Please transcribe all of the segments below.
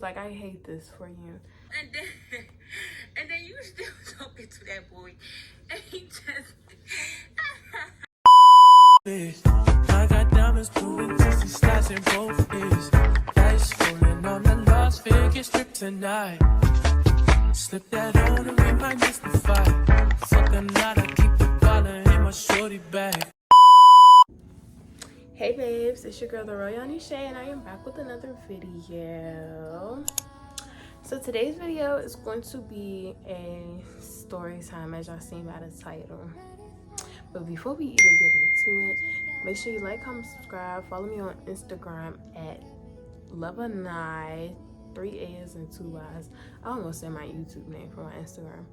Like, I hate this for you. And then you still talking to that boy, and he just. I got diamonds proving 50 stars in both ears. Dice rolling on the Las Vegas strip tonight. Slip that on and we might miss the fight. Fuck a night, I keep the dollar in my shorty bag. Hey babes, it's your girl the Real Yani Shay, and I am back with another video. So today's video is going to be a story time, as y'all seen by the title. But before we even get into it, make sure you like, comment, subscribe. Follow me on Instagram at loveanai, 3 A's and 2 Y's. I almost said my YouTube name for my Instagram.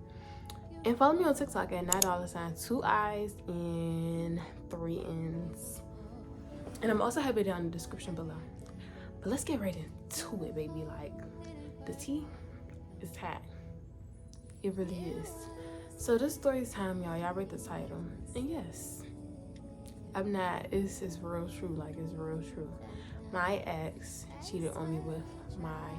And follow me on TikTok at $9, 2 I's and 3 N's. And I'm also happy down in the description below. But let's get right into it, baby. Like, the tea is hot. It really is. So this story's time, y'all read the title. And yes, I'm not, it's real true. Like, it's real true. My ex cheated on me with my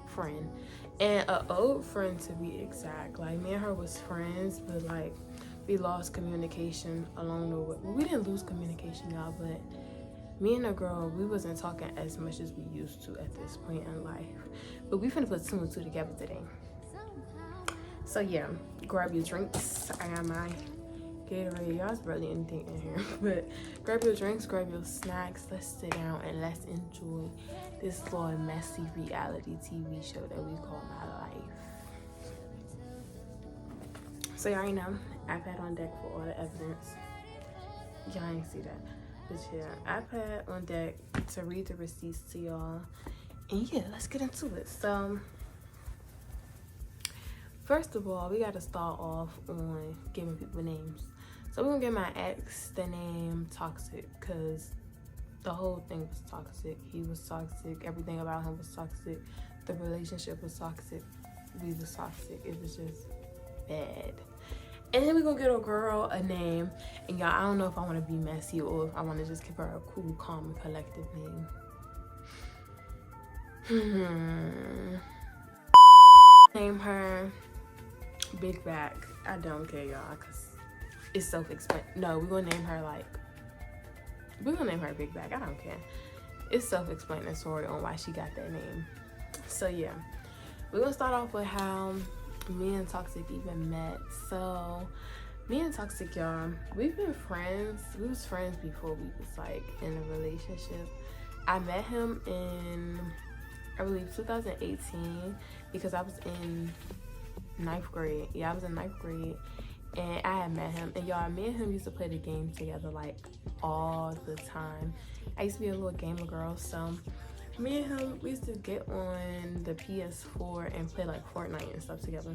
friend. And an old friend, to be exact. Like, me and her was friends, but like, we lost communication along the way. We didn't lose communication, y'all, but me and the girl, we wasn't talking as much as we used to at this point in life. But we finna put 2 and 2 together today. So yeah, grab your drinks. I got my Gatorade. Y'all's barely anything in here. But grab your drinks, grab your snacks. Let's sit down and let's enjoy this little messy reality TV show that we call My Life. So y'all already know, iPad on deck for all the evidence. Y'all ain't see that. But yeah, iPad on deck to read the receipts to y'all. And yeah, let's get into it. So first of all, we got to start off on giving people names. So we're gonna give my ex the name Toxic, because the whole thing was toxic. He was toxic, everything about him was toxic, the relationship was toxic, we was toxic. It was just bad. And then we're gonna get a girl a name. And y'all, I don't know if I want to be messy or if I want to just give her a cool, calm, and collective name. Name her Big Back. I don't care, y'all, because it's self-explanatory. No, we're gonna name her Big Back. I don't care. It's self-explanatory on why she got that name. So yeah, we're gonna start off with how me and Toxic even met. So me and Toxic, y'all, we've been friends. We was friends before we was like in a relationship. I met him in, I believe, 2018, because I was in 9th grade. Yeah, I was in 9th grade, and I had met him. And y'all, me and him used to play the game together like all the time. I used to be a little gamer girl, so me and him, we used to get on the PS4 and play like Fortnite and stuff together.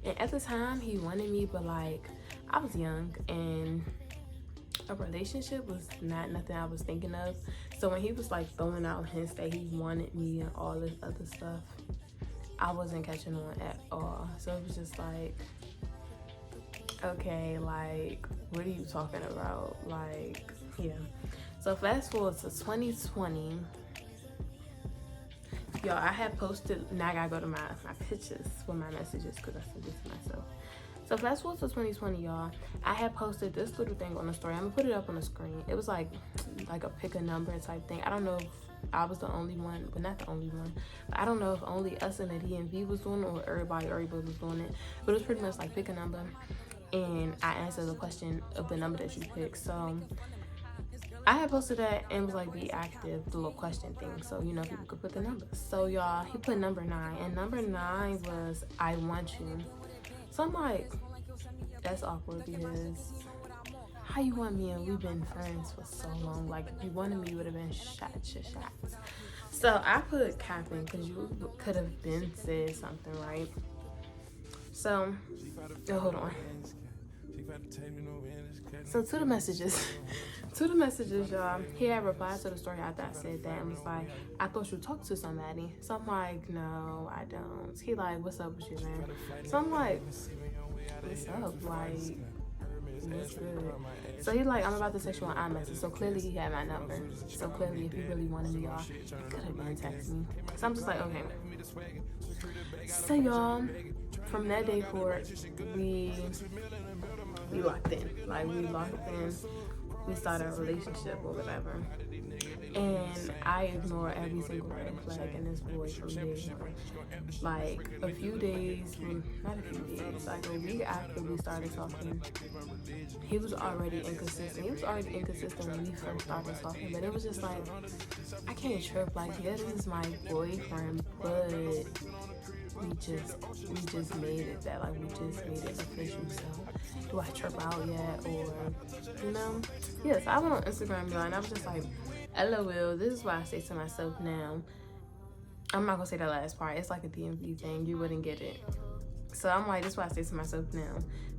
And at the time, he wanted me, but like, I was young and a relationship was not nothing I was thinking of. So when he was like throwing out hints that he wanted me and all this other stuff, I wasn't catching on at all. So it was just like, okay, like, what are you talking about? Like, yeah. So fast forward to 2020. Yo, I had posted, now I gotta go to my pictures for my messages, because I sent this to myself. So fast forward to 2020, y'all. I had posted this little thing on the story. I'm gonna put it up on the screen. It was like a pick a number type thing. I don't know if I was the only one, but not the only one. But I don't know if only us and the DMV was doing it, or everybody was doing it. But it was pretty much like pick a number, and I answered the question of the number that you pick. So I had posted that and was like, be active, the little question thing, so you know people could put the numbers. So y'all, he put number 9, and number 9 was I want you. So I'm like, that's awkward, because how you want me and we've been friends for so long? Like, if you wanted me, you would have been shots. So I put capping, because you could have been said something, right? So, oh, hold on. So to the messages, y'all, he had replied to the story after I said that and was like, I thought you talked to somebody. So I'm like, no, I don't. He like, what's up with you, man? So I'm like, what's up? Like, what's good? So he like, I'm about to text you on iMessage. So clearly he had my number. So clearly if he really wanted me, y'all, he could have been texting me. So I'm just like, okay. So y'all, from that day forward, we locked in. Like, we locked in. We started a relationship or whatever. And I ignore every single red flag in this boy from day one. Like, a few days, not a few days, like a week after we started talking, he was already inconsistent. He was already inconsistent when we first started talking, but it was just like, I can't trip. Like, yeah, this is my boyfriend, but we just made it that, like, we just made it official. So do I trip out yet? Or, you know? Yes, I went on Instagram, y'all, and I was just like, LOL, this is why I say to myself now, I'm not gonna say that last part, it's like a DMV thing, you wouldn't get it. So I'm like, this is why I say to myself now,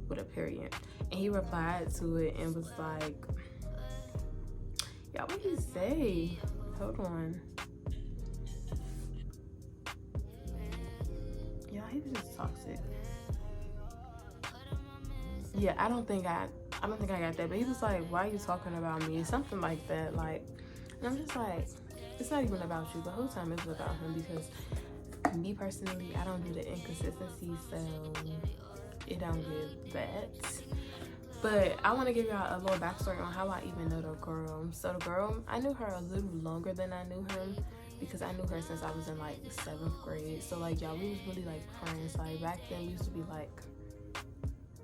with a period. And he replied to it and was like, y'all, what did he say? Hold on. Yeah, he was just toxic. Yeah, I don't think I got that, but he was like, why are you talking about me? Something like that, like, and I'm just like, it's not even about you, the whole time it's about him, because me personally, I don't do the inconsistency, so it don't give that. But I want to give y'all a little backstory on how I even know the girl. So the girl, I knew her a little longer than I knew him, because I knew her since I was in like 7th grade. So like, y'all, we was really like friends. Like, back then we used to be like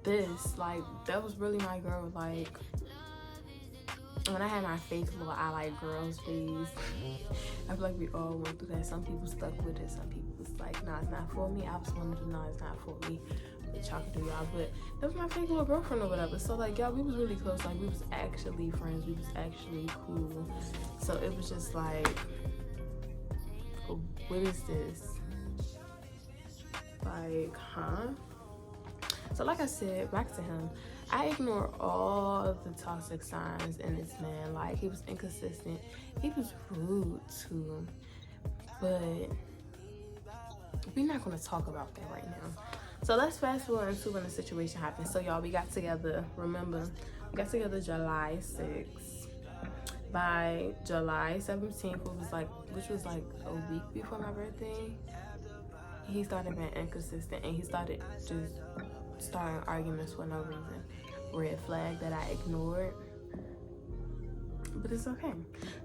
this, like, that was really my girl. Like, when I had my fake little I like girls phase, I feel like we all went through that. Some people stuck with it, some people was like, nah, it's not for me. I was one of the, nah, it's not for me. But y'all can do y'all. But that was my fake little girlfriend or whatever. So like, y'all, we was really close. Like, we was actually friends. We was actually cool. So it was just like, what is this? Like, huh? So like I said, back to him, I ignore all the toxic signs in this man. Like, he was inconsistent, he was rude too, but we're not going to talk about that right now. So let's fast forward into when the situation happened. So y'all, we got together, remember, we got together July 6th. By July 17th, which was like a week before my birthday, he started being inconsistent, and he started just starting arguments for no reason. Red flag that I ignored, but it's okay.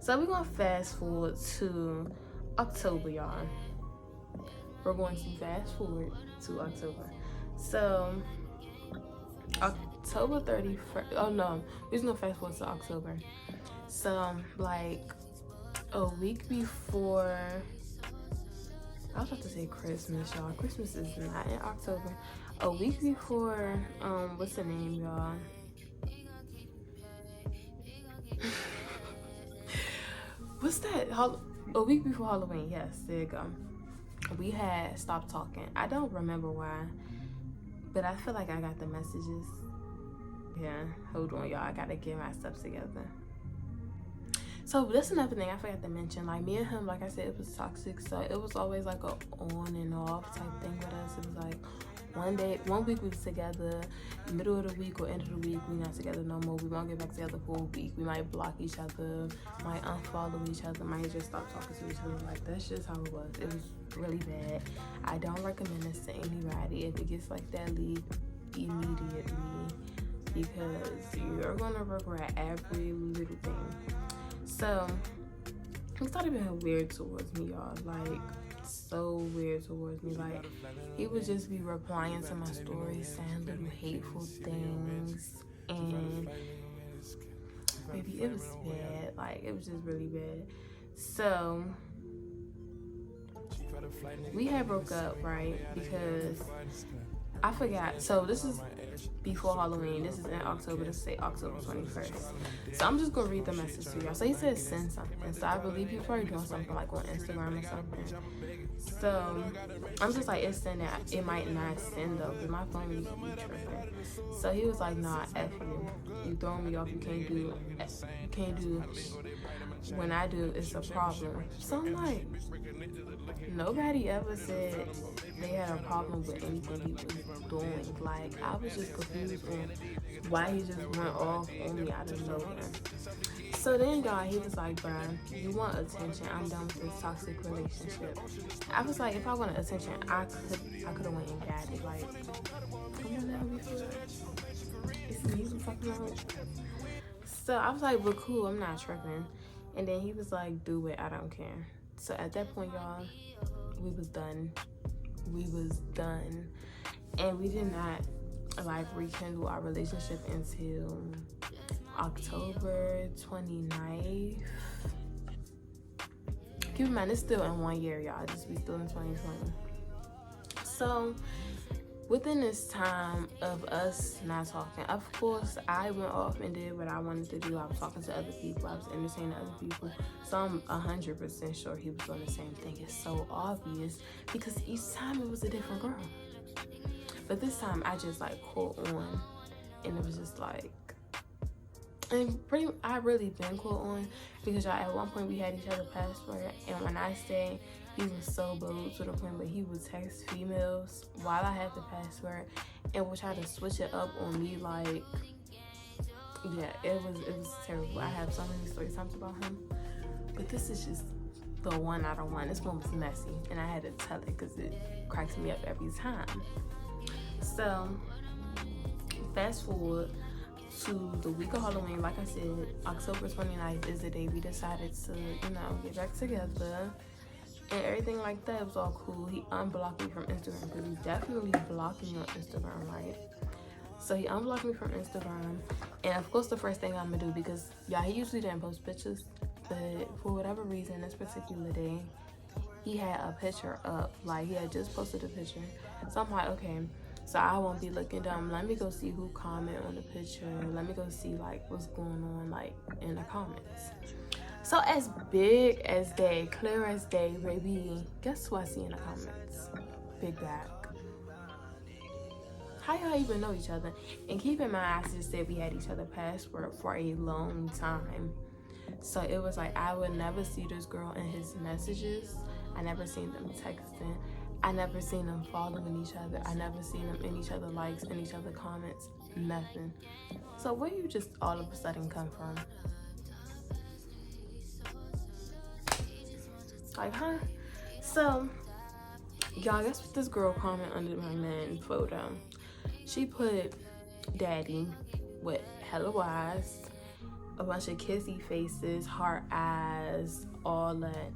So we're gonna fast forward to October, y'all. We're going to fast forward to October. So October 31st, oh no, we're just gonna fast forward to October. So like a week before, I was about to say Christmas, y'all. Christmas is not in October. A week before, what's the name, y'all? What's that? A week before Halloween, yes, there you go. We had stopped talking. I don't remember why, but I feel like I got the messages. Yeah, hold on, y'all. I gotta get my stuff together. So that's another thing I forgot to mention. Like, me and him, like I said, it was toxic. So it was always like a on and off type thing with us. It was like, one week we was together, middle of the week or end of the week we not together no more. We won't get back together for a week. We might block each other, might unfollow each other, might just stop talking to each other. Like, that's just how it was. It was really bad. I don't recommend this to anybody. If it gets like that, leave immediately, because you're gonna regret every little thing. So he started being weird towards me, y'all. Like, so weird towards me. Like, he would just be replying to my stories, saying little hateful things, and maybe it was bad. Like, it was just really bad. So we had broke up, right? Because I forgot. So this is before Halloween. This is in October. This is October 21st. So I'm just gonna read the message to y'all. So he said send something. So I believe he's probably doing something like on Instagram or something. So I'm just like, it's sending. It might not send though, because my phone used to be tripping. So he was like, nah, F you. You throwing me off. You can't do when I do, it's a problem. So I'm like, nobody ever said they had a problem with anything he was doing. Like, I was just confused on why he just went off on me out of nowhere. So then, y'all, he was like, bruh, you want attention? I'm done with this toxic relationship. I was like, if I wanted attention, I could have went and got it. Like, come on now, we feel it's me we fucking about. So I was like, well, cool, I'm not tripping. And then he was like, do it, I don't care. So at that point, y'all, we was done. And we did not like rekindle our relationship until October 29th. Keep in mind, it's still in 1 year, y'all. We still in 2020. So within this time of us not talking, of course, I went off and did what I wanted to do. I was talking to other people. I was entertaining other people. So I'm 100% sure he was doing the same thing. It's so obvious because each time it was a different girl. But this time I just like caught on, and it was just like, and I really been caught on because y'all, at one point we had each other password, and when I say he was so bold to the point where he would text females while I had the password and would try to switch it up on me. Like, yeah, it was terrible. I have so many story times about him, but this is just the one out of one. This one was messy, and I had to tell it because it cracks me up every time. So fast forward to the week of Halloween. Like I said, October 29th is the day we decided to, get back together and everything like that. It was all cool. He unblocked me from Instagram because he definitely blocked me on Instagram, right? So he unblocked me from Instagram, and of course the first thing I'm gonna do, because y'all, he usually didn't post pictures, but for whatever reason this particular day he had a picture up. Like, he had just posted a picture. So I'm like, okay, so I won't be looking dumb. Let me go see who comment on the picture. Let me go see like what's going on like in the comments. So as big as day, clear as day, baby, guess who I see in the comments? Big Back. How y'all even know each other? And keep in mind, I just said we had each other password for a long time. So it was like I would never see this girl in his messages. I never seen them texting. I never seen them following each other. I never seen them in each other likes, in each other comments, nothing. So where you just all of a sudden come from? Like, huh? So, y'all, guess what this girl comment under my man photo? She put daddy with hella eyes, a bunch of kissy faces, heart eyes, all that.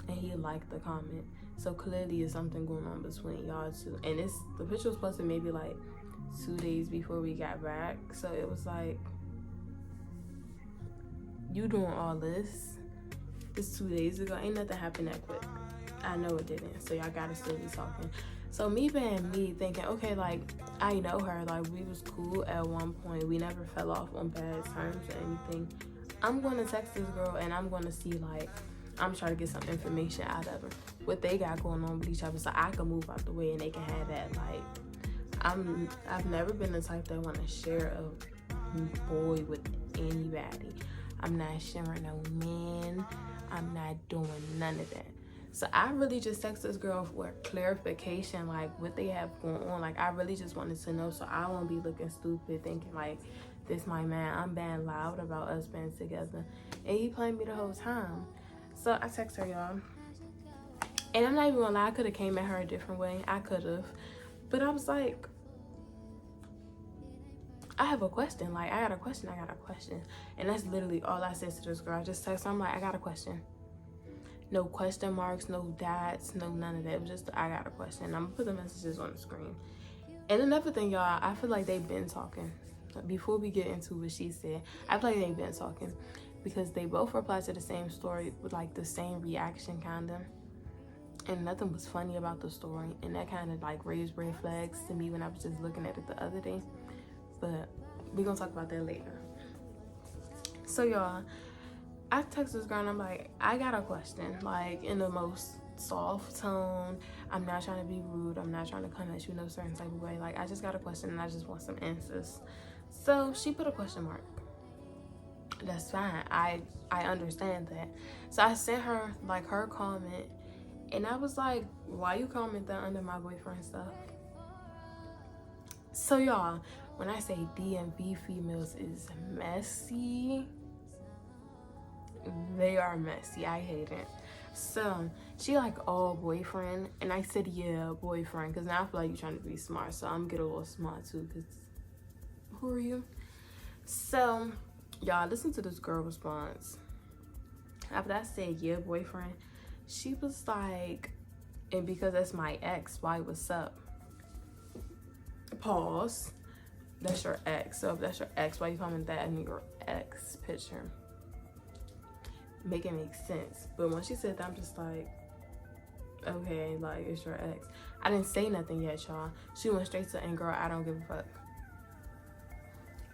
And he liked the comment. So clearly there's something going on between y'all two. And the picture was posted maybe like 2 days before we got back. So it was like, you doing all this? It's 2 days ago. Ain't nothing happened that quick. I know it didn't. So y'all gotta still be talking. So me being me, thinking, okay, like, I know her. Like, we was cool at one point. We never fell off on bad terms or anything. I'm gonna text this girl and I'm gonna see, like, I'm trying to get some information out of her, what they got going on with each other, so I can move out the way and they can have that. Like, I've never been the type that want to share a boy with anybody. I'm not sharing no man. I'm not doing none of that. So I really just text this girl for clarification, like what they have going on. Like, I really just wanted to know, so I won't be looking stupid thinking like, this my man. I'm being loud about us being together, and he played me the whole time. So I text her, y'all, and I'm not even gonna lie, I could have came at her a different way. I could have, but I was like, I have a question. Like, I got a question. And that's literally all I said to this girl. I just text her, I'm like, I got a question. No question marks, no dots, no none of that. It was just, I got a question. I'm gonna put the messages on the screen. And another thing, y'all, I feel like they've been talking. Before we get into what she said, I feel like they've been talking because they both replied to the same story with like the same reaction, kind of. And nothing was funny about the story. And that kind of like raised red flags to me when I was just looking at it the other day. But we're gonna talk about that later. So y'all, I text this girl and I'm like, I got a question, like in the most soft tone. I'm not trying to be rude. I'm not trying to come at you in a certain type of way. Like, I just got a question and I just want some answers. So she put a question mark. That's fine. I understand that. So I sent her like her comment, and I was like, why you comment that under my boyfriend stuff? So y'all, when I say DMV females is messy, they are messy. I hate it. So she like, oh, boyfriend, and I said, yeah, boyfriend, because now I feel like you're trying to be smart, so I'm get a little smart too, because who are you? So y'all, listen to this girl response. After I said, yeah, boyfriend, she was like, and because that's my ex, why, what's up? Pause. That's your ex. So if that's your ex, why you comment that in your ex picture? Make it make sense. But when she said that, I'm just like, okay, like, it's your ex. I didn't say nothing yet, y'all. She went straight to, and girl, I don't give a fuck.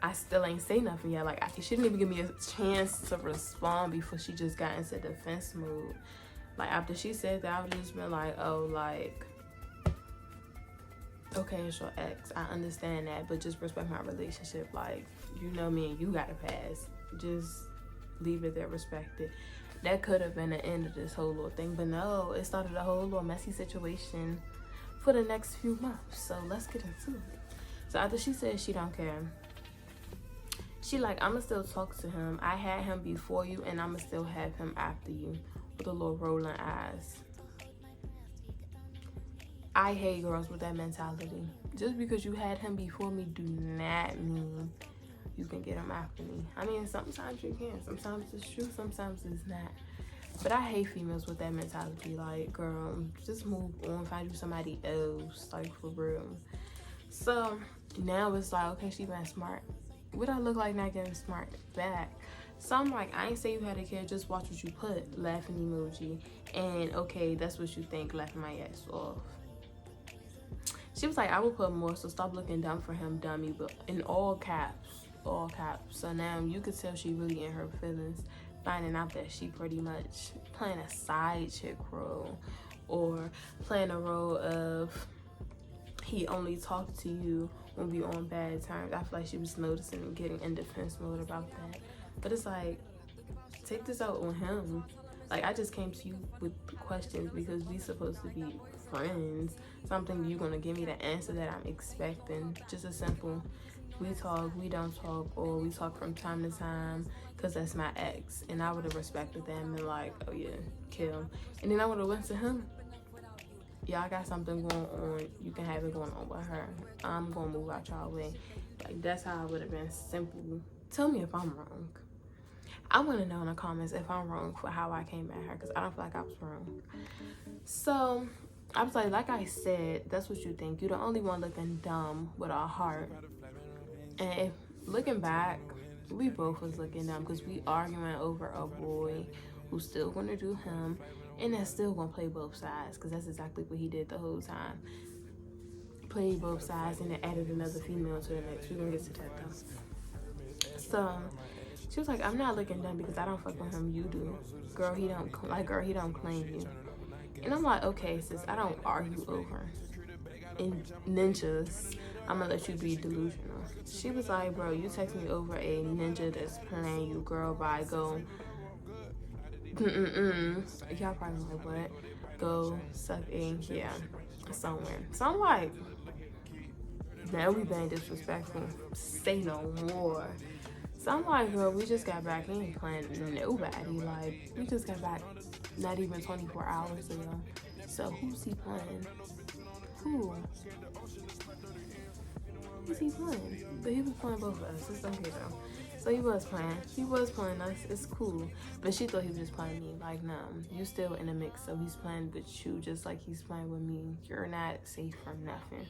I still ain't say nothing yet. Like, she didn't even give me a chance to respond before she just got into defense mode. Like, after she said that, I would just been like, oh, like, okay, it's your ex. I understand that, but just respect my relationship. Like, you know me and you got to pass. Just leave it there, respect it. That could have been the end of this whole little thing, but no, it started a whole little messy situation for the next few months. So let's get into it. So after she said she don't care, she like, I'ma still talk to him. I had him before you, and I'ma still have him after you, with a little rolling eyes. I hate girls with that mentality. Just because you had him before me do not mean you can get him after me. I mean, sometimes you can. Sometimes it's true, sometimes it's not. But I hate females with that mentality. Like, girl, just move on, find you somebody else, like, for real. So now it's like, okay, she been smart. What I look like not getting smart back? So I'm like, I ain't say you had a kid, just watch what you put, laughing emoji. And okay, that's what you think, laughing my ass off. She was like, I will put more, so stop looking dumb for him, dummy. But in all caps, all caps. So now you could tell she really in her feelings, finding out that she pretty much playing a side chick role, or playing a role of he only talked to you when we on bad terms. I feel like she was noticing and getting in defense mode about that. But it's like, take this out on him. Like, I just came to you with questions because we supposed to be friends. Something you're gonna give me the answer that I'm expecting. Just a simple, we talk, we don't talk, or we talk from time to time because that's my ex. And I would have respected them and like, oh yeah, kill. And then I would have went to him. Y'all got something going on, you can have it going on with her. I'm gonna move out y'all way. Like, that's how I would have been. Simple. Tell me if I'm wrong. I want to know in the comments if I'm wrong for how I came at her, because I don't feel like I was wrong. So I was like I said, that's what you think. You're the only one looking dumb with a heart. And if looking back, we both was looking dumb because we arguing over a boy who's still going to do him, and that's still going to play both sides, because that's exactly what he did the whole time. Played both sides and then added another female to the mix. We're going to get to that though. So she was like, I'm not looking dumb because I don't fuck with him, you do. Girl, he don't claim you. And I'm like, okay, sis, I don't argue over in ninjas. I'm gonna let you be delusional. She was like, bro, you text me over a ninja that's playing you, girl, bye, go. Y'all probably like, what? Go suck in, yeah, somewhere. So I'm like, now we being disrespectful. Say no more. So I'm like, girl, we just got back. He ain't playing nobody. Like, we just got back not even 24 hours ago. So who's he playing? Who? Who's he playing? But he was playing both of us. It's okay though. So he was playing. He was playing us. It's cool. But she thought he was just playing me. Like, no, you still in the mix. So he's playing with you just like he's playing with me. You're not safe from nothing.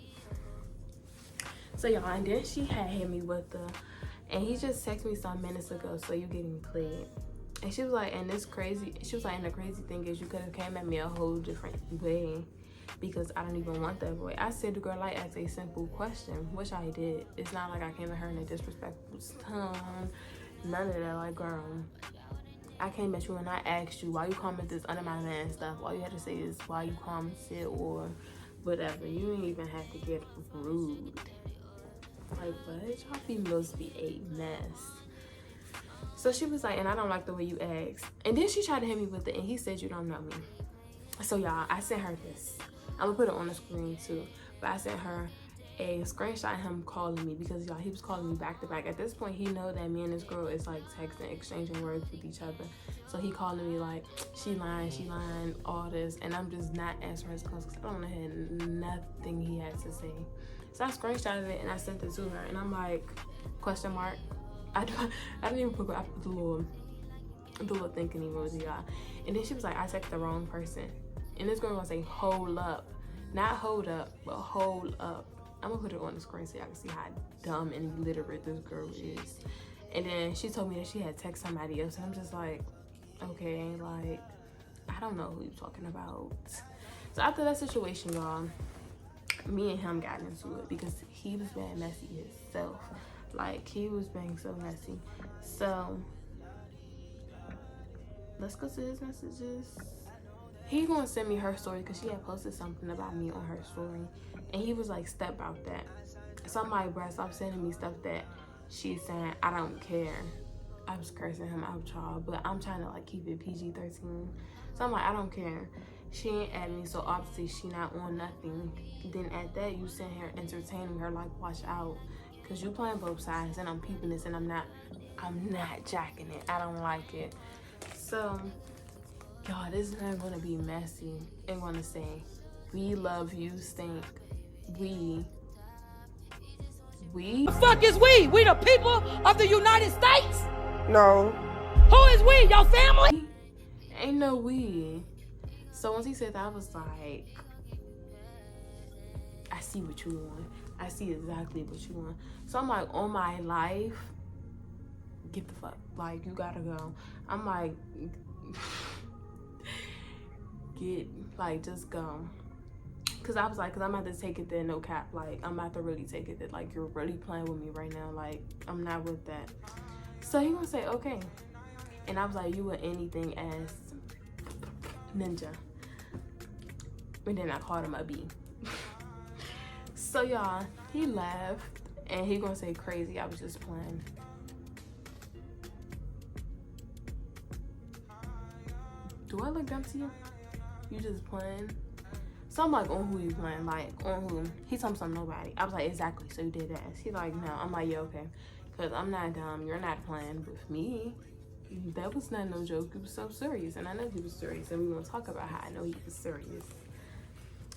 So y'all, and then she had hit me with the, and he just texted me some minutes ago, so you getting played. And she was like, and this crazy, she was like, and the crazy thing is you could have came at me a whole different way because I don't even want that boy. I said the girl, like, asked a simple question, which I did. It's not like I came at her in a disrespectful tone, none of that. Like, girl, I came at you and I asked you why you comment this under my man stuff. All you had to say is why you commented or whatever. You didn't even have to get rude. Like, what? Y'all females be a mess. So she was like, and I don't like the way you ask. And then she tried to hit me with it, and he said, you don't know me. So y'all, I sent her this. I'm gonna put it on the screen too. But I sent her a screenshot of him calling me, because y'all, he was calling me back to back. At this point, he know that me and this girl is like texting, exchanging words with each other. So he calling me like, she lying, all this. And I'm just not answering his calls because I don't want to hear nothing he had to say. So I screenshotted it and I sent it to her. And I'm like, question mark. I didn't even put, I put the little thinking emoji, y'all. And then she was like, I texted the wrong person. And this girl was like, hold up. Not hold up, but hold up. I'm gonna put it on the screen so y'all can see how dumb and illiterate this girl is. And then she told me that she had texted somebody else. And I'm just like, okay, like, I don't know who you're talking about. So after that situation, y'all, me and him got into it because he was being messy himself. Like, he was being so messy. So let's go to his messages. He gonna send me her story because she had posted something about me on her story, and he was like, step out that. So I'm like, bruh, stop sending me stuff that she's saying. I don't care. I was cursing him out, y'all, but I'm trying to like keep it PG-13. So I'm like, I don't care. She ain't at me, so obviously she not on nothing. Then at that, you sitting here entertaining her, like, watch out, because you playing both sides, and I'm peeping this, and I'm not jacking it. I don't like it. So y'all, this is not gonna be messy and gonna say, we love you, stink. We. The fuck is we? We the people of the United States? No. Who is we? Your family? Ain't no we. So once he said that, I was like, I see what you want. I see exactly what you want. So I'm like, on my life, get the fuck. Like, you gotta go. I'm like, just go. Cause I was like, I'm about to take it there, no cap. Like, I'm about to really take it there. Like, you're really playing with me right now. Like, I'm not with that. So he gonna say, okay. And I was like, you were anything as ninja. And then I called him a B. So y'all, he laughed and he gonna say crazy, I was just playing. Do I look dumb to you? You just playing? So I'm like, on who you playing? Like, on who? He told me something, nobody. I was like, exactly, so you did that. He's like, no. I'm like, yeah, okay. Because I'm not dumb. You're not playing with me. That was not no joke. It was so serious. And I know he was serious. And we're going to talk about how I know he was serious.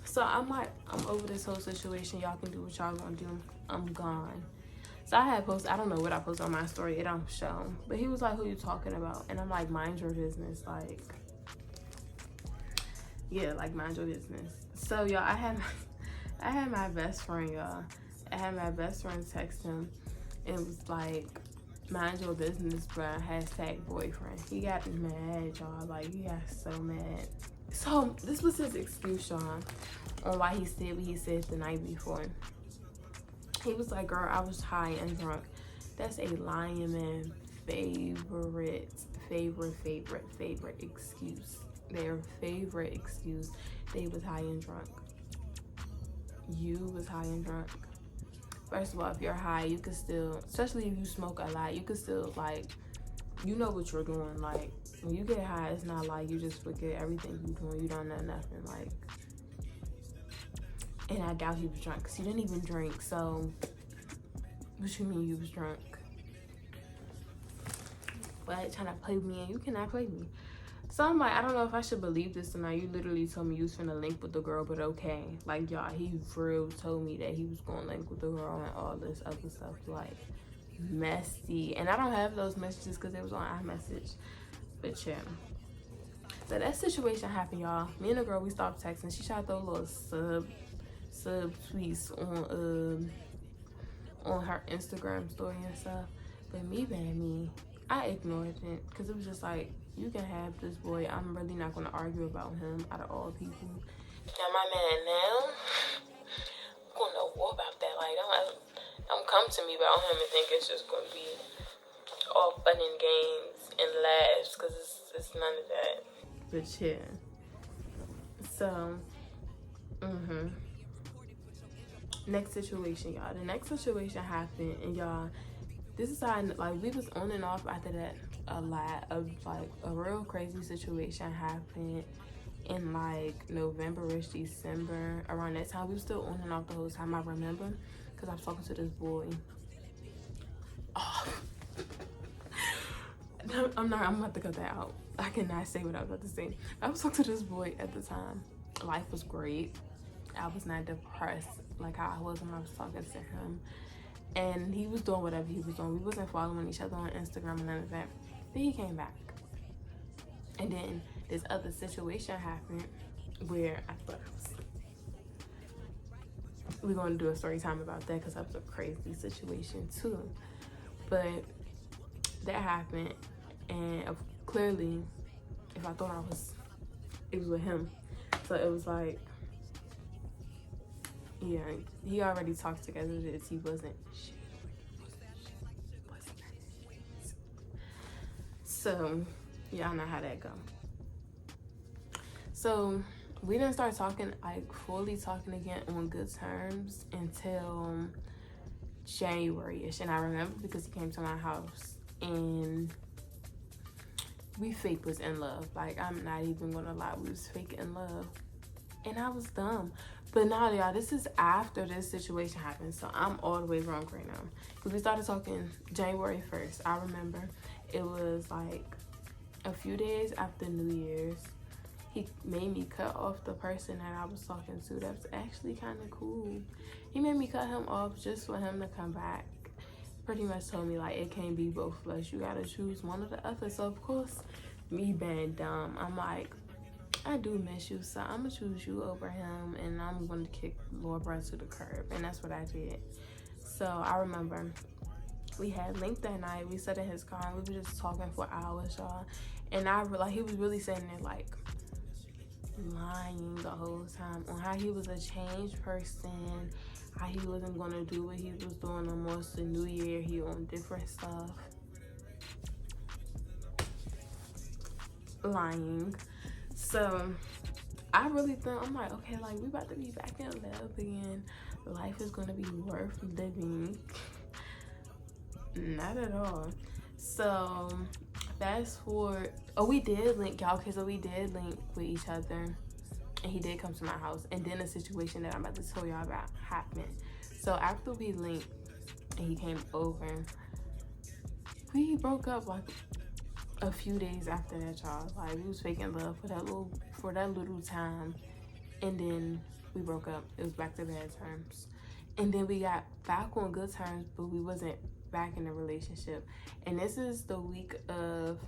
So I'm like, I'm over this whole situation. Y'all can do what y'all going to do. I'm gone. So I had posted, I don't know what I posted on my story. It don't show. But he was like, who you talking about? And I'm like, mind your business. Like, yeah, like, mind your business. So y'all, I had my best friend, y'all. I had my best friend text him. It was like, mind your business, bruh, #boyfriend. He got mad, y'all. Like, he got so mad. So this was his excuse, y'all, on why he said what he said the night before. He was like, girl, I was high and drunk. That's a lying man favorite excuse. Their favorite excuse. They was high and drunk. You was high and drunk. First of all, if you're high, you can still, especially if you smoke a lot, you can still, like, you know what you're doing. Like, when you get high, it's not like you just forget everything you're doing. You don't know nothing. Like, and I doubt he was drunk because he didn't even drink. So, what you mean you was drunk? But trying to play with me, and you cannot play me. So I'm like, I don't know if I should believe this or not. You literally told me you was finna link with the girl, but okay. Like, y'all, he for real told me that he was gonna link with the girl and all this other stuff. Like, messy. And I don't have those messages because it was on iMessage. But yeah. So that situation happened, y'all. Me and the girl, we stopped texting. She tried to throw little sub tweets on her Instagram story and stuff. But me being me, I ignored it because it was just like, you can have this boy. I'm really not going to argue about him out of all people. Now, my man now, I'm going to war about that. Like, don't come to me about him and think it's just going to be all fun and games and laughs, because it's none of that. But yeah. So, next situation, y'all. The next situation happened, and y'all, this is how, like, we was on and off after that. a lot of like a real crazy situation happened in like November-ish, December. Around that time, we were still on and off the whole time. I remember because I was talking to this boy. Oh. No, I'm about to cut that out. I cannot say what I was about to say. I was talking to this boy at the time. Life was great. I was not depressed like how I was when I was talking to him. And he was doing whatever he was doing. We wasn't following each other on Instagram and none of that. Then he came back. And then this other situation happened where I thought we're going to do a story time about that because that was a crazy situation too. But that happened, and clearly, if I thought it was with him. So it was like, yeah, he already talked together this. He wasn't. So y'all know how that go. So we didn't start talking, like fully talking again on good terms until January-ish. And I remember because he came to my house and we fake was in love. Like, I'm not even gonna lie, we was fake in love. And I was dumb. But now, y'all, this is after this situation happened. So I'm all the way wrong right now. Because we started talking January 1st. I remember it was like a few days after New Year's. He made me cut off the person that I was talking to. That was actually kind of cool. He made me cut him off just for him to come back. Pretty much told me, like, it can't be both of us. You gotta choose one or the other. So, of course, me being dumb, I'm like, I do miss you, so I'm gonna choose you over him, and I'm gonna kick Lord Brad to the curb. And that's what I did. So, I remember we had linked that night. We sat in his car, and we were just talking for hours, y'all. And I realized he was really sitting there, like, lying the whole time on how he was a changed person, how he wasn't gonna do what he was doing almost the New Year. He on different stuff, lying. So I really thought, I'm like, okay, like, we about to be back in love again. Life is gonna be worth living. Not at all. So fast forward, we did link, y'all. Okay, so we did link with each other, and he did come to my house. And then a situation that I'm about to tell y'all about happened. So after we linked and he came over, we broke up like a few days after that, y'all. Like, we was faking love for that little time, and then we broke up. It was back to bad terms, and then we got back on good terms, but we wasn't back in a relationship. And this is the week of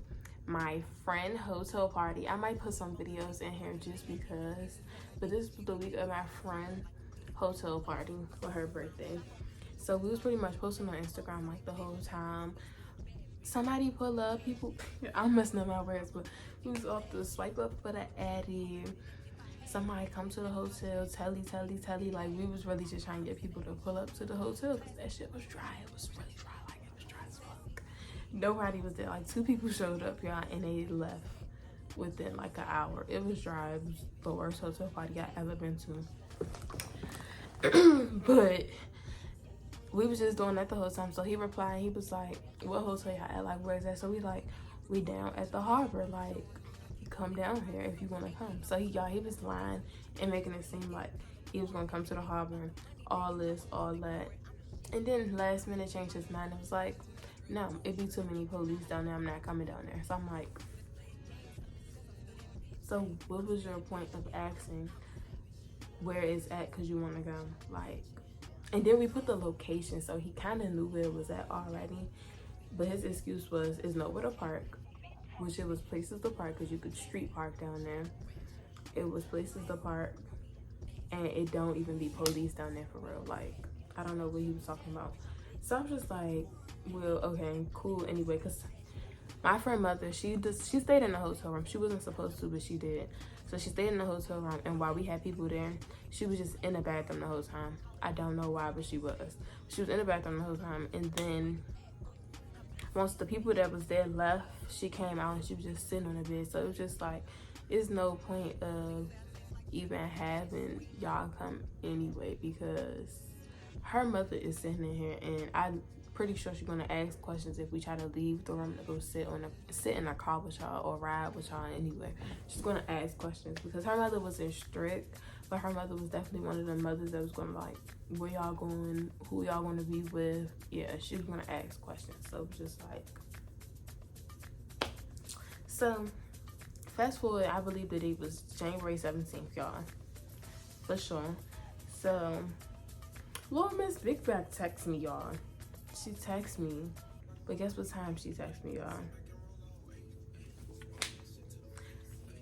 my friend hotel party. I might put some videos in here just because, but this is the week of my friend hotel party for her birthday. So we was pretty much posting on Instagram like the whole time. Somebody pull up, people, I'm messing up my words, but we was off to swipe up for the Addy. Somebody come to the hotel, telly. Like, we was really just trying to get people to pull up to the hotel because that shit was dry. It was really dry. Like, it was dry as fuck. Nobody was there. Like, 2 people showed up, y'all, and they left within like an hour. It was dry. It was the worst hotel party I ever been to. But we was just doing that the whole time. So he replied, he was like, what hotel y'all at? Like, where's that? So we like, we down at the harbor. Like, come down here if you want to come. So he was lying and making it seem like he was going to come to the harbor, all this, all that. And then last minute changed his mind. It was like, no, it'd be too many police down there. I'm not coming down there. So I'm like, so what was your point of asking where it's at because you want to go? Like, and then we put the location, so he kind of knew where it was at already. But his excuse was, it's nowhere to park, which it was places to park because you could street park down there. It was places to park, and it don't even be police down there for real. Like, I don't know what he was talking about. So I was just like, well, okay, cool anyway, because my friend mother, she stayed in the hotel room. She wasn't supposed to, but she did. So she stayed in the hotel room, and while we had people there, she was just in the bathroom the whole time. I don't know why, but she was. She was in the bathroom the whole time, and then once the people that was there left, she came out and she was just sitting on the bed. So it was just like, it's no point of even having y'all come anyway, because her mother is sitting in here, and I pretty sure she's gonna ask questions if we try to leave the room to go sit in a car with y'all or ride with y'all anywhere. She's gonna ask questions because her mother wasn't strict, but her mother was definitely one of the mothers that was gonna like, where y'all going, who y'all gonna be with. Yeah, she was gonna ask questions. So just like, so fast forward, I believe the date was January 17th, y'all, for sure. So Lord Miss Big Back texts me, y'all. She texts me, but guess what time she texts me, y'all?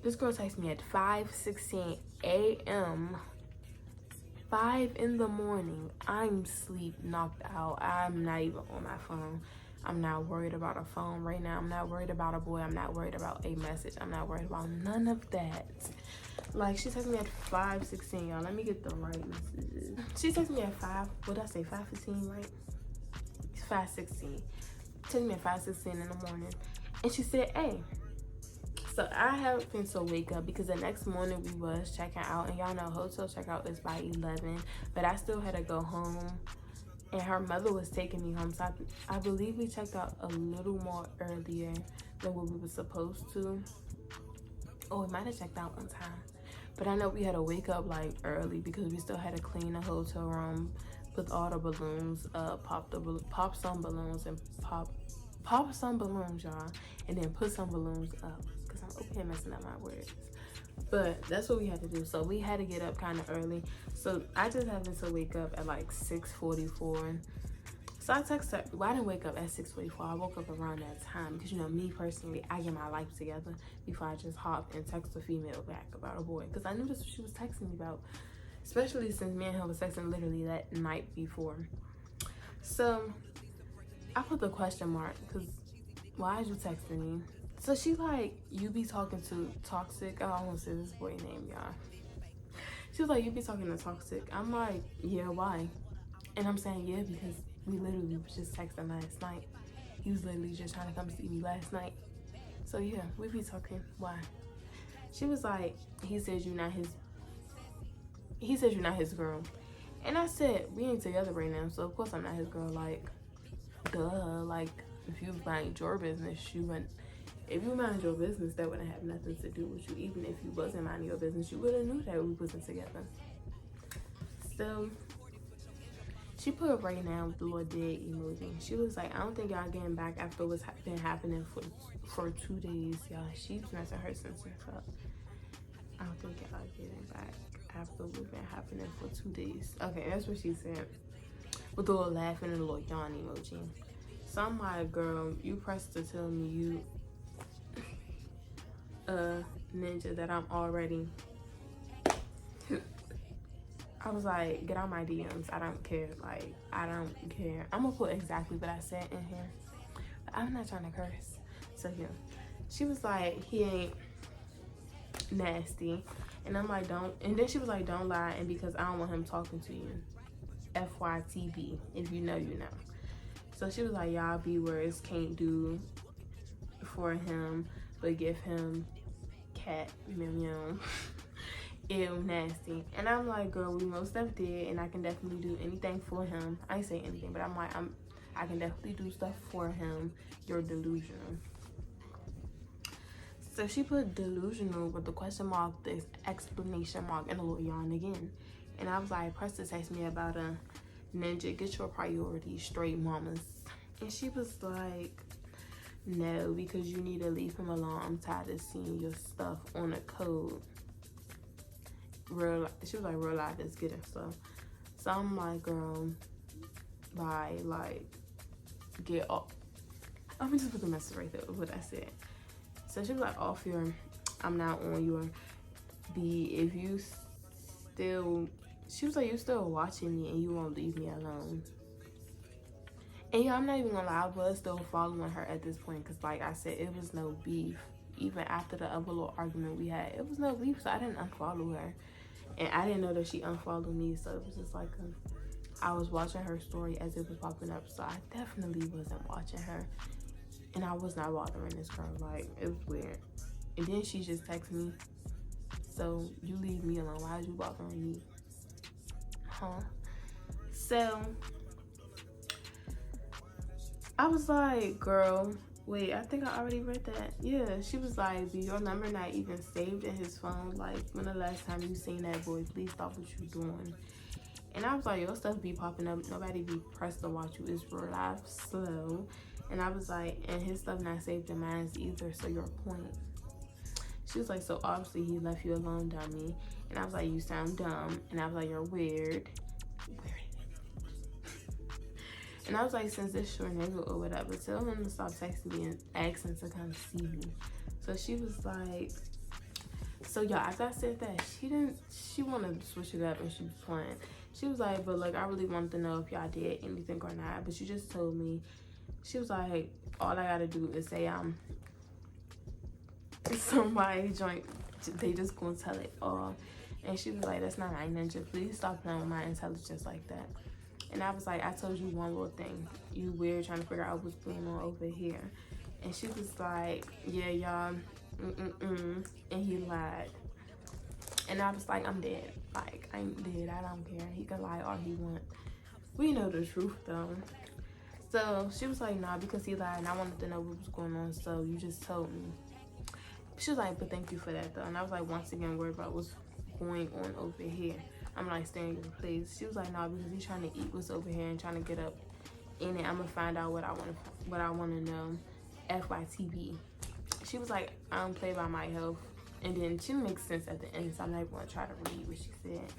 This girl texts me at 5:16 a.m. 5 in the morning. I'm sleep knocked out. I'm not even on my phone. I'm not worried about a phone right now. I'm not worried about a boy. I'm not worried about a message. I'm not worried about none of that. Like, she texted me at 5:16, y'all. Let me get the right messages. She texted me at 5:15, right? It's 5:16. Texted me at 5:16 in the morning. And she said, hey. So I happened to wake up because the next morning we was checking out. And y'all know hotel checkout is by 11. But I still had to go home. And her mother was taking me home. So I believe we checked out a little more earlier than what we were supposed to. Oh, we might have checked out one time. But I know we had to wake up like early because we still had to clean the hotel room, put all the balloons up, pop some balloons and pop some balloons, y'all, and then put some balloons up because I'm okay messing up my words. But that's what we had to do. So we had to get up kind of early. So I just happened to wake up at like 6:44. So I texted her. Well, I didn't wake up at 6:44. I woke up around that time because, you know, me personally, I get my life together before I just hop and text a female back about a boy. Because I knew that's what she was texting me about, especially since me and her was texting literally that night before. So I put the question mark because why is you texting me? So she like, you be talking to Toxic. I don't want to say this boy name, y'all. She was like, you be talking to Toxic. I'm like, yeah, why? And I'm saying, yeah, because we literally was just texting last night. He was literally just trying to come see me last night. So yeah, we be talking. Why? She was like, he says you're not his girl. And I said, we ain't together right now, so of course I'm not his girl. Like, duh. Like, if you mind your business, if you mind your business, that wouldn't have nothing to do with you. Even if you wasn't minding your business, you would have knew that we wasn't together. So she put right now with the little dead emoji. She was like, I don't think y'all getting back after what's been happening for 2 days, y'all. She's messing her senses up. I don't think y'all getting back after what's been happening for 2 days. Okay, that's what she said. With the little laughing and the little yawn emoji. So I'm like, girl, you pressed to tell me you ninja that I'm already. I was like, get out my DMs. I don't care. Like, I don't care. I'm gonna put exactly what I said in here. But I'm not trying to curse. So yeah. She was like, he ain't nasty. And I'm like, don't. And then she was like, don't lie. And because I don't want him talking to you. FYTB. If you know, you know. So she was like, y'all B words can't do for him, but give him cat meow. Ew, nasty. And I'm like, girl, we most stuff did, and I can definitely do anything for him. I ain't say anything, but I'm like, I can definitely do stuff for him. You're delusional. So she put delusional with the question mark, this exclamation mark, and a little yawn again. And I was like, Presta text me about a ninja, get your priorities straight, mamas. And she was like, no, because you need to leave him alone. I'm tired of seeing your stuff on a code. She was like, real life is getting stuff. So I'm like, girl, bye. Like, get off. I'm gonna just put the message right there of what I said. So she was like, off your, I'm not on your B. If you still, she was like, you still watching me and you won't leave me alone. And yeah, I'm not even gonna lie, I was still following her at this point because, like I said, it was no beef. Even after the other little argument we had, it was no beef, so I didn't unfollow her. And I didn't know that she unfollowed me, so it was just like I was watching her story as it was popping up, so I definitely wasn't watching her. And I was not bothering this girl, like, it was weird. And then she just texted me, so you leave me alone, why is you bothering me? Huh? So I was like, girl, wait, I think I already read that. Yeah, she was like, be your number not even saved in his phone? Like, when the last time you seen that boy? Please stop what you doing. And I was like, your stuff be popping up. Nobody be pressed to watch you. It's real life slow. And I was like, and his stuff not saved in mine either, so your point. She was like, so obviously he left you alone, dummy. And I was like, you sound dumb. And I was like, you're weird. And I was like, since this your nigga or whatever, tell him to stop texting me and asking to come see me. So she was like, so y'all, after I said that, she wanted to switch it up and she was playing. She was like, but like, I really wanted to know if y'all did anything or not, but you just told me. She was like, all I gotta do is say somebody joint, they just gonna tell it all. And she was like, that's not my ninja. Please stop playing with my intelligence like that. And I was like, I told you one little thing. You weird trying to figure out what's going on over here. And she was like, yeah, y'all, and he lied. And I was like, I'm dead. Like, I ain't dead. I don't care. He can lie all he want. We know the truth, though. So she was like, nah, because he lied, and I wanted to know what was going on, so you just told me. She was like, but thank you for that, though. And I was like, once again, worried about what's going on over here. I'm like, stay in your place. She was like, nah, because he's trying to eat what's over here and trying to get up in it. I'm gonna find out what I want to know. FYTB. She was like, I don't play by my health. And then she makes sense at the end, so I'm not going to try to read what she said.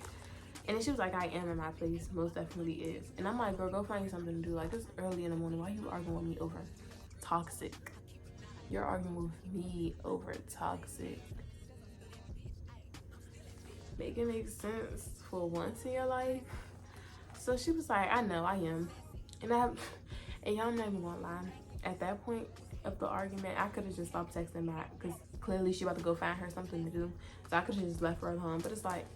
And then she was like, I am in my place. Most definitely is. And I'm like, girl, go find you something to do. Like, it's early in the morning. Why you arguing with me over toxic? You're arguing with me over toxic. Make it make sense for once in your life. So she was like, I know I am. And y'all not even gonna lie. At that point of the argument, I could have just stopped texting back because clearly she about to go find her something to do. So I could have just left her alone. But it's like,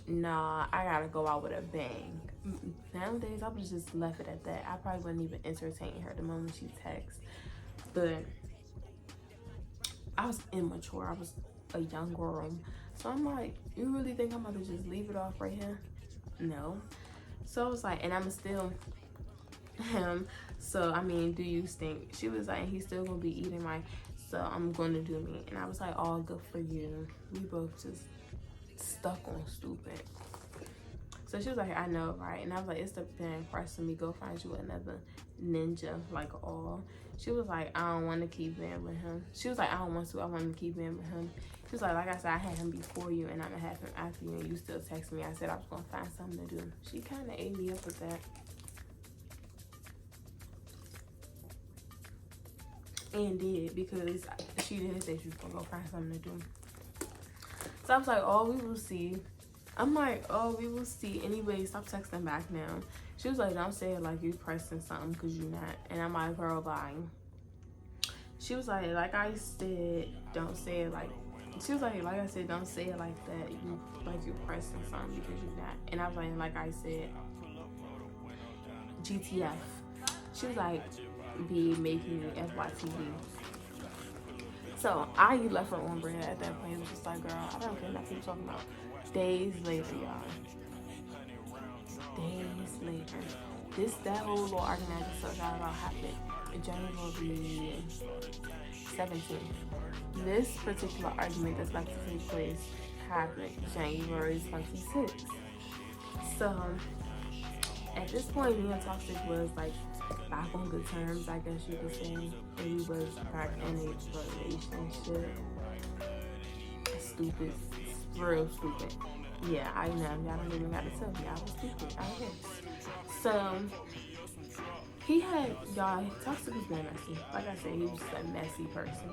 nah, I gotta go out with a bang. Nowadays, I would have just left it at that. I probably wouldn't even entertain her the moment she texts. But I was immature. I was a young girl. So I'm like, you really think I'm about to just leave it off right here? No. So I was like, and I'm still him. So, I mean, do you stink? She was like, he's still gonna be eating my, so I'm gonna do me. And I was like, oh, good for you. We both just stuck on stupid. So she was like, I know, right? And I was like, it's the been pressing me. Go find you another ninja, like all. She was like, I don't want to keep being with him. She was like, I don't want to. I want to keep being with him. She was like I said, I had him before you, and I'm gonna have him after you, and you still text me. I said I was gonna find something to do. She kind of ate me up with that. And did, because she did say she was gonna go find something to do. So I was like, oh, we will see. I'm like, oh, we will see. Anyway, stop texting back now. She was like, don't say it like you pressing something because you're not. And I'm like, girl, bye. She was like I said, don't say it like. She was like I said, don't say it like that. You like you're pressing something because you're not. And I was like I said, GTF. She was like, be making me FYTV. So I left her on bread at that point. It was just like, girl, I don't care what people talking about. Days later, y'all. Days later. That whole little argument I just told y'all about happened January 17th. This particular argument that's about to take place happened January 26th. So at this point, me and Toxic was like back on good terms, I guess you could say. And we was back in a relationship. Stupid. Real stupid. Yeah, I know. Y'all don't even gotta tell me. I was stupid. I guess. So he had, y'all, Toxic was being messy. Like I said, he was just a messy person.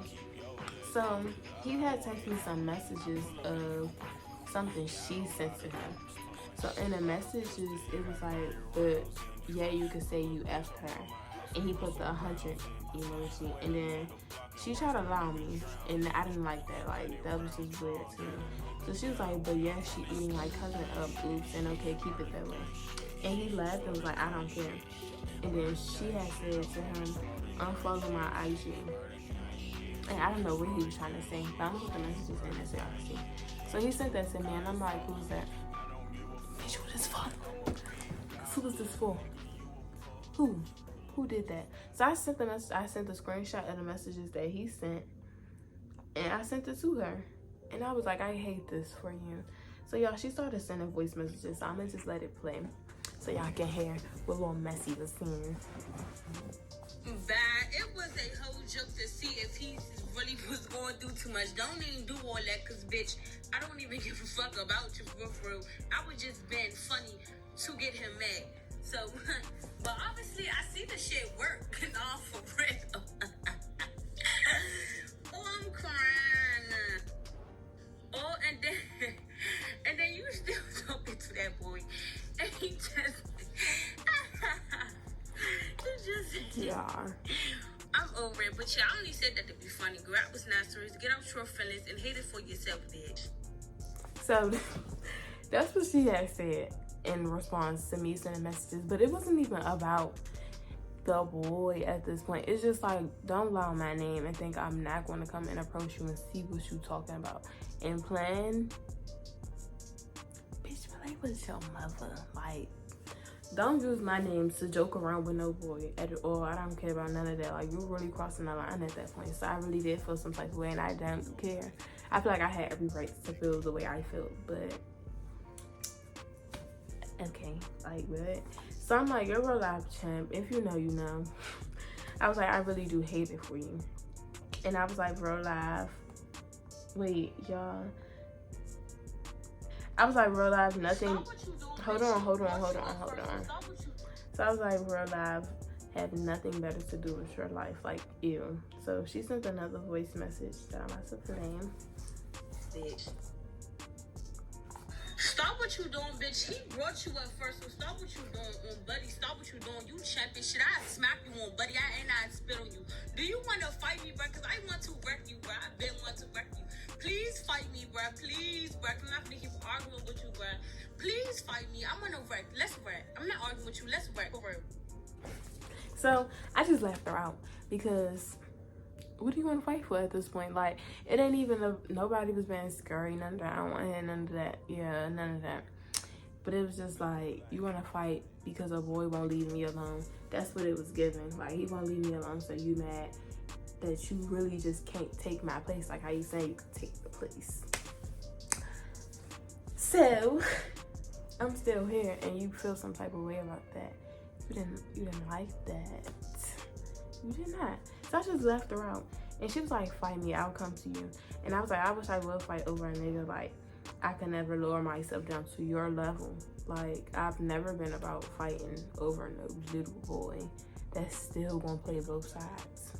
So he had texted me some messages of something she sent to him. So in the messages, it was like, but yeah, you could say you F'd her. And he put the 100 emoji. And then she tried to lie on me. And I didn't like that. Like, that was just weird to me. So she was like, but yeah, she eating my cousin up. Oops. And okay, keep it that way. And he laughed and was like, I don't care. And then she had said to him, unfollow my IG. And I don't know what he was trying to say. But I'm going to put the messages in there so y'all can see. So he sent that to me. And I'm like, who's that? Bitch, who this for? Who was this for? Who did that? So So I sent the message. I sent the screenshot of the messages that he sent, and I sent it to her. And I was like, I hate this for you. So y'all, she started sending voice messages. So I'm gonna just let it play so y'all can hear what little messy was saying. Bad. It was a whole joke to see if he really was going through too much. Don't even do all that, cause bitch, I don't even give a fuck about you for real. I was just being funny to get him mad. So, but obviously I see the shit work and all for real. Oh, I'm crying. Oh, and then you still talking to that boy, and he just. Yeah. I'm over it, but yeah, I only said that to be funny, girl. I was not serious. Get out your feelings and hate it for yourself, bitch. So that's what she had said in response to me sending messages, but it wasn't even about the boy at this point. It's just like, don't lie on my name and think I'm not going to come and approach you and see what you talking about and plan. Bitch, play with your mother. Like, don't use my name to joke around with no boy at all. I don't care about none of that. Like, you're really crossing the line at that point. So I really did feel some type of way, and I don't care. I feel like I had every right to feel the way I feel, but okay, like, what? So I'm like, you're a real life champ. If you know, you know. I was like, I really do hate it for you. And I was like, real life. Wait, y'all. I was like, real life, nothing. Hold on. So I was like, real life had nothing better to do with your life. Like, ew. So she sent another voice message that I'm about to play. Bitch. Stop what you doing, bitch. He brought you up first, so stop what you doing, buddy. Stop what you doing. You champion shit. I smack you on, buddy. I spit on you. Do you want to fight me, bro? Because I want to wreck you, bro. I've been want to wreck you. Please fight me, bro. Please, bro. I'm not gonna keep arguing with you, bro. Please fight me. I'm gonna wreck. Let's wreck. I'm not arguing with you. Let's wreck. So I just left her out because what do you want to fight for at this point? Like, it ain't even nobody was being scary, none of that. I don't want to hear none of that. Yeah, none of that. But it was just like, you want to fight because a boy won't leave me alone. That's what it was given. Like, he won't leave me alone, so you mad that you really just can't take my place. Like how you say you could take the place. So I'm still here, and you feel some type of way about that. You didn't like that. You did not. So I just left her out, and she was like, fight me, I'll come to you. And I was like, I wish I would fight over a nigga. Like, I can never lower myself down to your level. Like, I've never been about fighting over no little boy that's still gonna play both sides.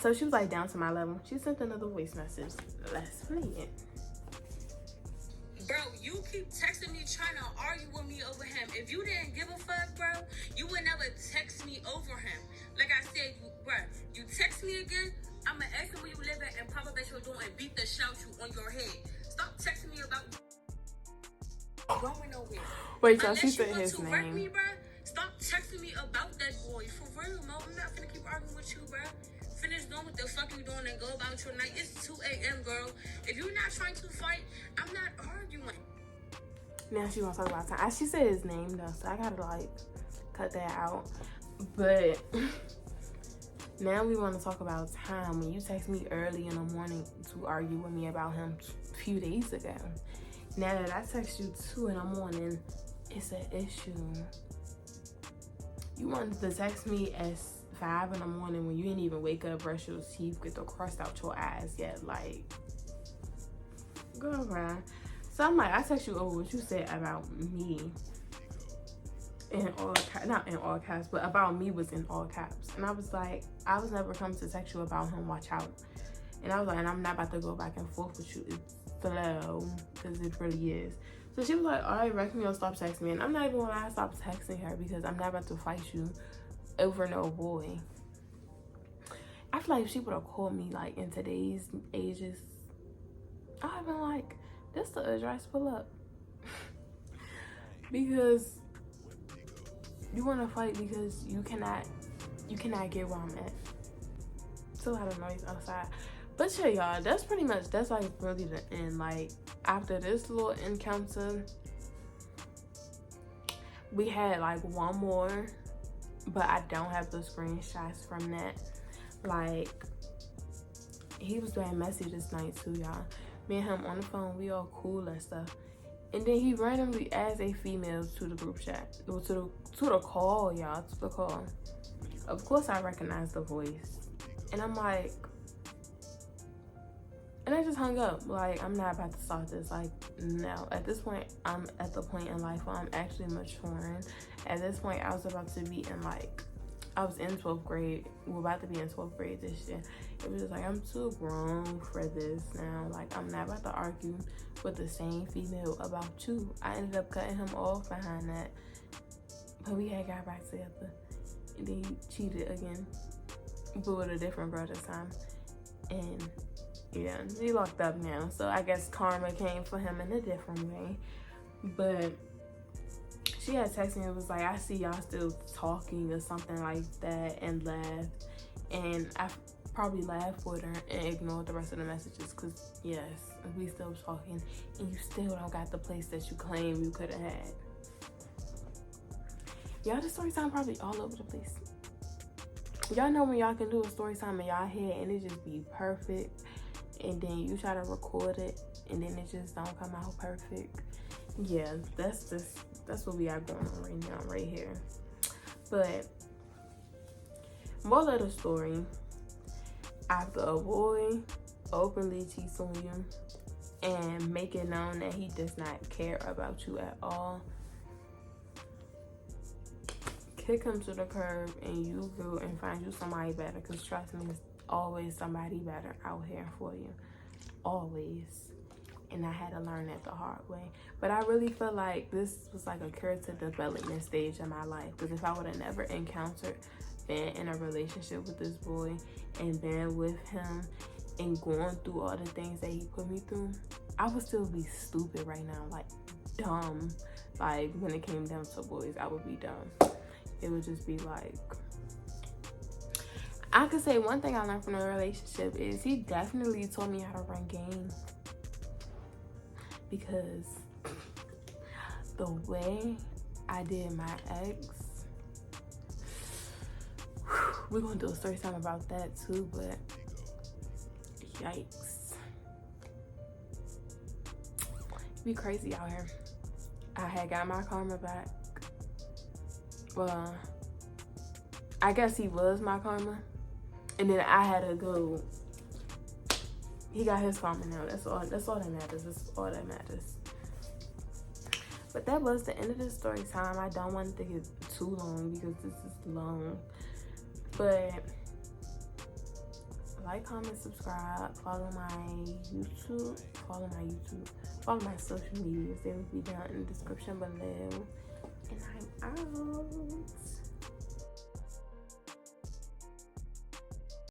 So she was like, down to my level. She sent another voice message. Let's play it. Bro, you keep texting me trying to argue with me over him. If you didn't give a fuck, bro, you would never text me over him. Like I said, bro, you text me again, I'ma ask him where you live at and pop up at your door and beat the shit out you on your head. Stop texting me about going nowhere. Wait, so she said his name. Me, bro, stop texting me about that boy. For real, Mo, I'm not gonna keep arguing with you, bro. Finish doing what the fuck you doing and go about your night. It's 2 a.m., girl. If you're not trying to fight, I'm not arguing. Now she wants to talk about time. She said his name though, so I gotta like cut that out. But now we want to talk about time. When you text me early in the morning to argue with me about him a few days ago. Now that I text you 2 in the morning, it's an issue. You wanted to text me at 5 in the morning when you didn't even wake up, brush your teeth, get the crust out your eyes yet. Like, girlfriend. So I'm like, I text you over what you said about me in all caps, not in all caps, but about me was in all caps. And I was like, I was never come to text you about him, watch out. And I was like, and I'm not about to go back and forth with you. It's slow, because it really is. So she was like, all right, wreck me or stop texting me. And I'm not even gonna lie, I stopped texting her because I'm not about to fight you over no boy. I feel like if she would have called me like in today's ages, I'd have been like, this the address, pull up. Because you want to fight because you cannot get where I'm at. It's a lot of noise outside. But yeah, y'all, that's pretty much, that's like really the end. Like, after this little encounter, we had like one more but I don't have the screenshots from that. Like, he was very messy this night too, y'all. Me and him on the phone, we all cool and stuff. And then he randomly adds a female to the group chat. Well, to the call, y'all, to the call. Of course I recognize the voice. And I'm like, and I just hung up. Like, I'm not about to start this. Like, no. At this point, I'm at the point in life where I'm actually maturing. At this point, I was about to be in, like, I was in 12th grade. We're about to be in 12th grade this year. It was just like, I'm too grown for this now. Like, I'm not about to argue with the same female about you. I ended up cutting him off behind that. But we had got back together. And then he cheated again. But with a different girl this time. And yeah, he locked up now. So I guess karma came for him in a different way. But she had texted me and was like, I see y'all still talking or something like that, and laughed. And I probably laughed with her and ignored the rest of the messages, because yes, we still talking and you still don't got the place that you claim you could have had. Y'all, the story time probably all over the place. Y'all know when y'all can do a story time in y'all head and it just be perfect, and then you try to record it and then it just don't come out perfect. Yeah, that's what we are going on right now, right here. But moral of the story, after a boy openly cheats on you and make it known that he does not care about you at all, kick him to the curb and you go and find you somebody better, because trust me, there's always somebody better out here for you. Always. And I had to learn that the hard way. But I really feel like this was like a character development stage in my life, because if I would have never been in a relationship with this boy and been with him and going through all the things that he put me through, I would still be stupid right now, like dumb. Like, when it came down to boys, I would be dumb. It would just be like, I could say one thing I learned from the relationship is he definitely taught me how to run game. Because the way I did my ex, we're gonna do a story time about that too, but yikes. Be crazy out here. I had got my karma back. Well, I guess he was my karma. And then I had to go. He got his karma now. That's all that matters. That's all that matters. But that was the end of the story time. I don't want it to get too long because this is long. But like, comment, subscribe, follow my YouTube, follow my social medias. They will be down in the description below. And I'm out.